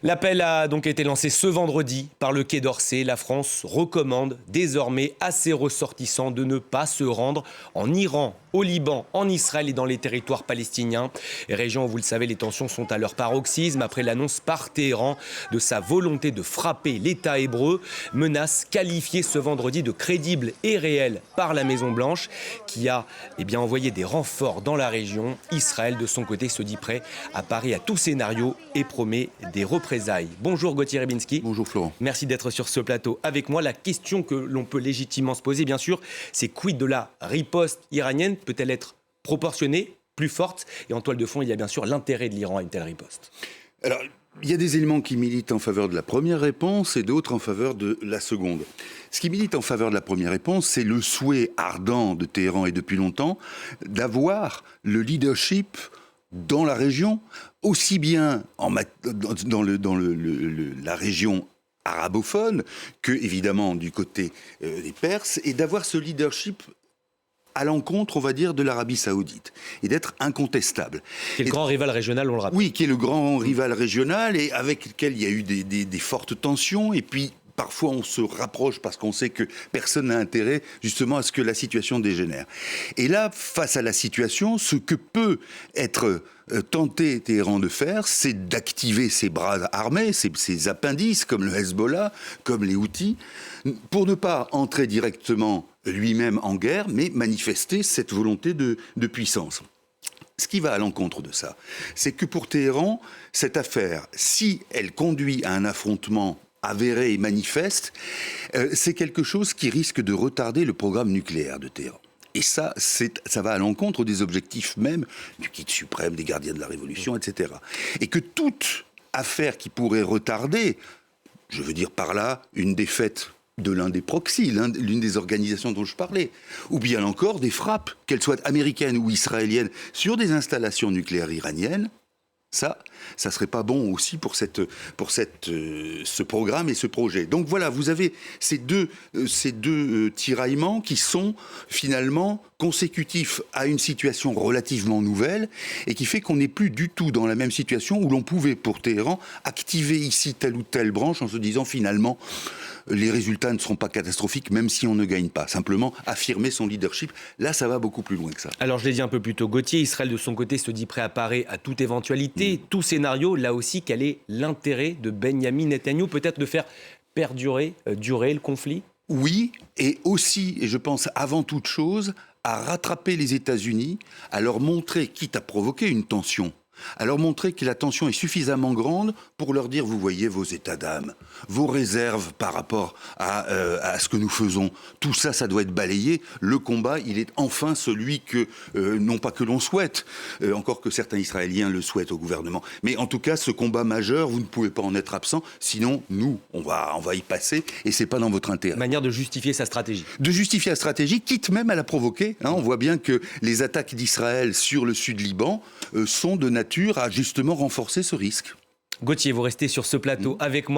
L'appel a donc été lancé ce vendredi par le Quai d'Orsay. La France recommande désormais à ses ressortissants de ne pas se rendre en Iran, au Liban, en Israël et dans les territoires palestiniens. Région où, vous le savez, les tensions sont à leur paroxysme après l'annonce par Téhéran de sa volonté de frapper l'État hébreu. Menace qualifiée ce vendredi de crédible et réelle par la Maison-Blanche qui a envoyé des renforts dans la région. Israël, de son côté, se dit prêt à parier à tout scénario et promet des représailles. Bonjour Gauthier Rybinski. Bonjour Florent. Merci d'être sur ce plateau avec moi. La question que l'on peut légitimement se poser, bien sûr, c'est quid de la riposte iranienne? Peut-elle être proportionnée, plus forte? Et en toile de fond, il y a bien sûr l'intérêt de l'Iran à une telle riposte. Alors, il y a des éléments qui militent en faveur de la première réponse et d'autres en faveur de la seconde. Ce qui milite en faveur de la première réponse, c'est le souhait ardent de Téhéran et depuis longtemps d'avoir le leadership dans la région, aussi bien dans la région arabophone que, évidemment, du côté des Perses, et d'avoir ce leadership à l'encontre, on va dire, de l'Arabie Saoudite, et d'être incontestable. Qui est le grand rival régional, on le rappelle. Oui, qui est le grand rival régional, et avec lequel il y a eu des fortes tensions, et puis parfois on se rapproche parce qu'on sait que personne n'a intérêt justement à ce que la situation dégénère. Et là, face à la situation, ce que peut être tenté Téhéran de faire, c'est d'activer ses bras armés, ses appendices, comme le Hezbollah, comme les Houthis, pour ne pas entrer directement lui-même en guerre, mais manifester cette volonté de puissance. Ce qui va à l'encontre de ça, c'est que pour Téhéran, cette affaire, si elle conduit à un affrontement avéré et manifeste, c'est quelque chose qui risque de retarder le programme nucléaire de Téhéran. Et ça va à l'encontre des objectifs même du guide suprême, des gardiens de la Révolution, etc. Et que toute affaire qui pourrait retarder, je veux dire par là, une défaite de l'un des proxys, l'une des organisations dont je parlais, ou bien encore des frappes, qu'elles soient américaines ou israéliennes, sur des installations nucléaires iraniennes, ça serait pas bon aussi pour ce programme et ce projet. Donc voilà, vous avez ces deux tiraillements qui sont finalement consécutifs à une situation relativement nouvelle et qui fait qu'on n'est plus du tout dans la même situation où l'on pouvait, pour Téhéran, activer ici telle ou telle branche en se disant finalement les résultats ne seront pas catastrophiques même si on ne gagne pas. Simplement affirmer son leadership. Là, ça va beaucoup plus loin que ça. Alors, je l'ai dit un peu plus tôt, Gauthier, Israël de son côté se dit prêt à parer à toute éventualité, tout scénario. Là aussi, quel est l'intérêt de Benyamin Netanyahou? Peut-être de faire durer le conflit? Oui, et aussi, et je pense avant toute chose, à rattraper les États-Unis, à leur montrer, quitte à provoquer une tension, à leur montrer que la tension est suffisamment grande pour leur dire, vous voyez, vos états d'âme, vos réserves par rapport à ce que nous faisons, tout ça, ça doit être balayé. Le combat, il est enfin celui que, non pas que l'on souhaite, encore que certains Israéliens le souhaitent au gouvernement, mais en tout cas, ce combat majeur, vous ne pouvez pas en être absent, sinon, nous, on va y passer, et c'est pas dans votre intérêt. Manière de justifier sa stratégie. De justifier la stratégie, quitte même à la provoquer. On voit bien que les attaques d'Israël sur le sud Liban sont de nature à justement renforcer ce risque. Gauthier, vous restez sur ce plateau avec moi.